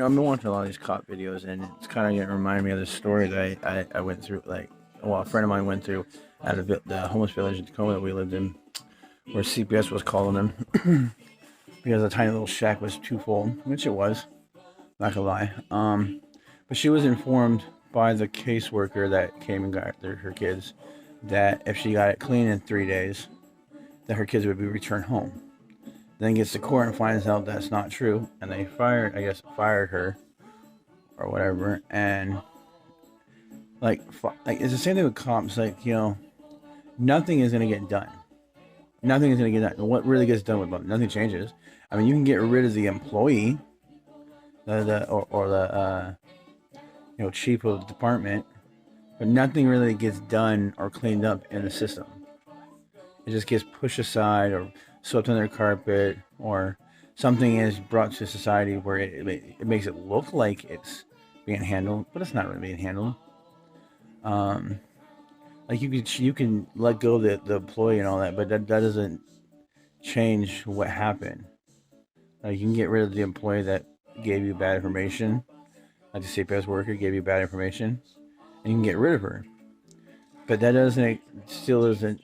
I've been watching a lot of these cop videos, and it's kind of getting reminding me of the story that I went through. Well, a friend of mine went through at the homeless village in Tacoma that we lived in, where CPS was calling him because a tiny little shack was too full, which it was. Not gonna lie. But she was informed by the caseworker that came and got her kids that if she got it clean in 3 days, that her kids would be returned home. Then gets to court and finds out that's not true, and they fired her or whatever. And like it's the same thing with cops. Nothing is gonna get done. Nothing is gonna get done. What really gets done with them? Nothing changes. I mean, you can get rid of the employee, or the chief of the department, but nothing really gets done or cleaned up in the system. It just gets pushed aside or swept under the carpet, or something is brought to society where it makes it look like it's being handled, but it's not really being handled. Um, like you can let go of the employee and all that, but that doesn't change what happened. Like you can get rid of the employee that gave you bad information, like the CPS worker gave you bad information, and you can get rid of her. But that doesn't still doesn't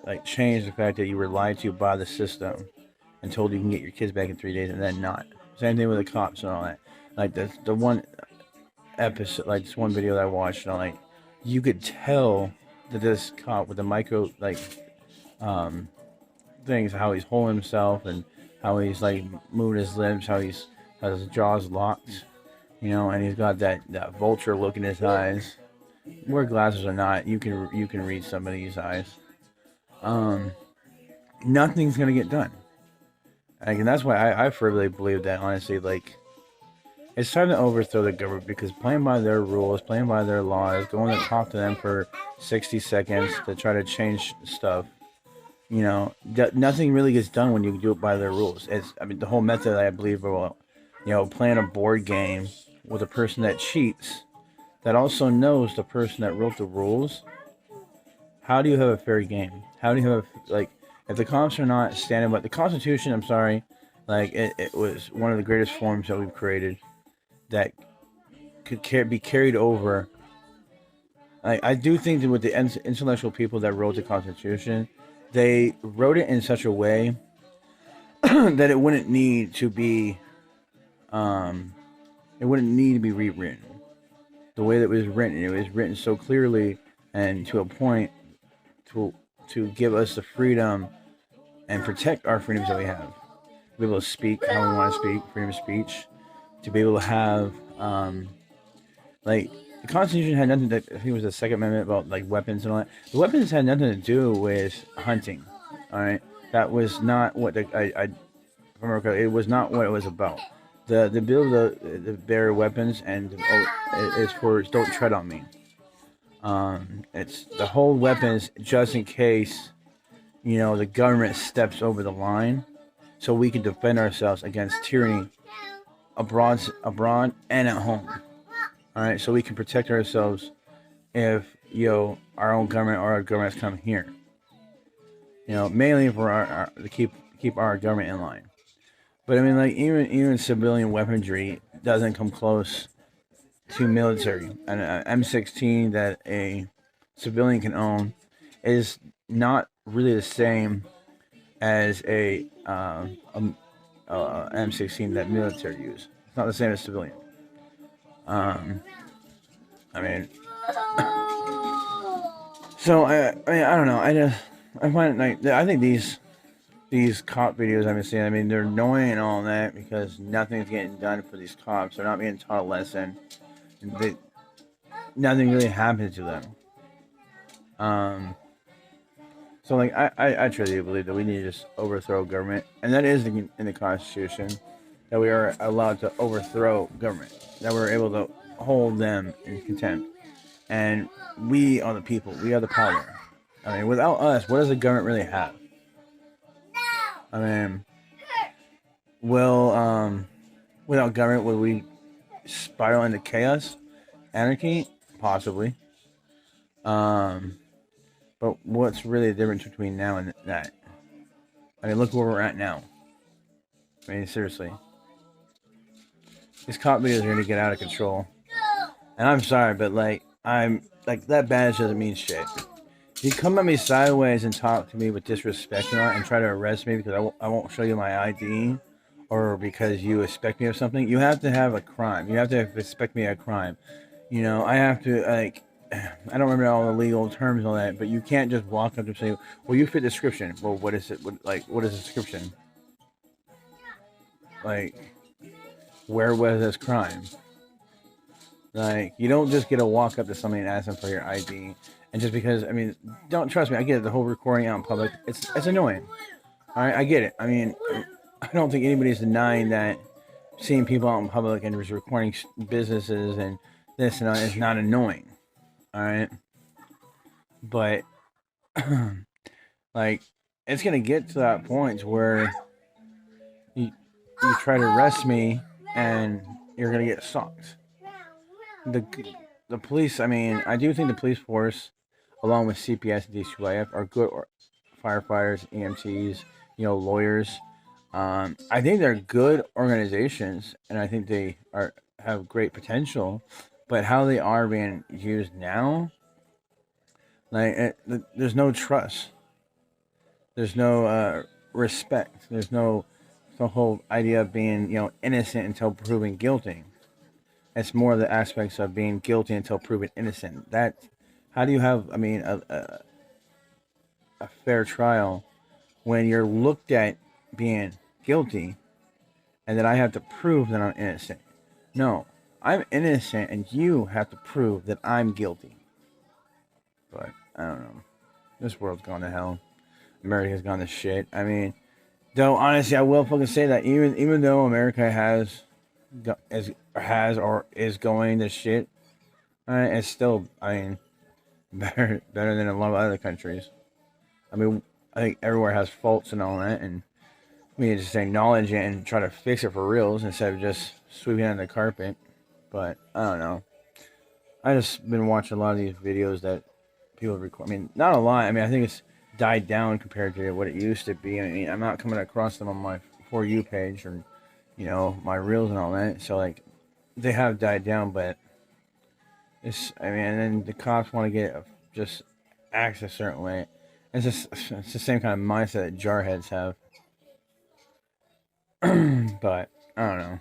like change the fact that you were lied to by the system and told you can get your kids back in 3 days and then not. Same thing with the cops and all that. Like the one episode, like this one video that I watched, you could tell that this cop with the micro um things, how he's holding himself and how he's like moving his lips, how he's has his jaws locked, and he's got that vulture look in his eyes. Wear glasses or not, you can read somebody's eyes. Um, Nothing's gonna get done. And that's why I firmly believe that, honestly, like, it's time to overthrow the government because playing by their rules, playing by their laws, going to talk to them for 60 seconds to try to change stuff, nothing really gets done when you do it by their rules. I mean, the whole method, I believe, well, playing a board game with a person that cheats, that also knows the person that wrote the rules. How do you have a fair game? How do you have, like, if the cops are not standing by the Constitution? I'm sorry, like it was one of the greatest forms that we've created that could be carried over. I do think that with the intellectual people that wrote the Constitution, they wrote it in such a way that um, it wouldn't need to be rewritten. The way that it was written so clearly and to a point to give us the freedom and protect our freedoms that we have. To be able to speak how we want to speak, freedom of speech. To be able to have, like, the Constitution had nothing to, I think it was the Second Amendment about, like, weapons and all that. The weapons had nothing to do with hunting, alright? That was not what it was not what it was about. The bill to bear weapons and is for don't tread on me. It's the whole weapons just in case, the government steps over the line, so we can defend ourselves against tyranny abroad and at home. All right, so we can protect ourselves if our own government or our governments come here. Mainly for our to keep our government in line. But I mean, like even civilian weaponry doesn't come close to military. An M16 that a civilian can own is not really the same as a M16 that military use. It's not the same as civilian. Um, I mean, so I don't know. I find it like I think these cop videos I've been seeing. I mean, they're annoying and all that because nothing's getting done for these cops. They're not being taught a lesson. They, Nothing really happens to them. Um, so like I truly believe that we need to just overthrow government, and that is in the Constitution that we are allowed to overthrow government, that we're able to hold them in contempt, and we are the people, we are the power. I mean, without us, what does the government really have? I mean, will without government, would we spiral into chaos, anarchy? Possibly. Um, but what's really the difference between now and that? I mean, look where we're at now. I mean, seriously. These cop videos are gonna get out of control. And I'm sorry, but like I'm like that badge doesn't mean shit. If you come at me sideways and talk to me with disrespect and try to arrest me because I won't show you my ID, or because you expect me of something, you have to have a crime. You have to expect me a crime. You know, I have to like. I don't remember all the legal terms on that, but you can't just walk up and say, "Well, you fit the description." Well, what is it? What is the description? Like, where was this crime? Like, you don't just get to walk up to somebody and ask them for your ID, and just because, I mean, don't trust me. I get it. The whole recording out in public, it's annoying. All right, I get it. I mean, I don't think anybody's denying that seeing people out in public and just recording businesses and this and that is not annoying. All right, but like, it's gonna get to that point where you you try to arrest me and you're gonna get socked. The the police. I mean, I do think the police force, along with CPS and DCYF, are good firefighters, EMTs, lawyers. I think they're good organizations, and I think they are have great potential. But how they are being used now, like there's no trust, there's no respect, there's no the whole idea of being innocent until proven guilty. It's more the aspects of being guilty until proven innocent. That how do you have? I mean, a fair trial when you're looked at being guilty and that I have to prove that I'm innocent. No, I'm innocent and you have to prove that I'm guilty. But I don't know. This world's gone to hell. America's gone to shit. I mean, though honestly, I will fucking say that even though America is going to shit, it's still, I mean, better than a lot of other countries. I mean, I think everywhere has faults and all that, and we need to just acknowledge it and try to fix it for reals instead of just sweeping it under the carpet. But I don't know. I just been watching a lot of these videos that people record. I mean, not a lot. I mean, I think it's died down compared to what it used to be. I mean, I'm not coming across them on my For You page or, my reels and all that. So, like, they have died down, but it's, I mean, and then the cops want to just act a certain way. It's the same kind of mindset that jarheads have. But, I don't know.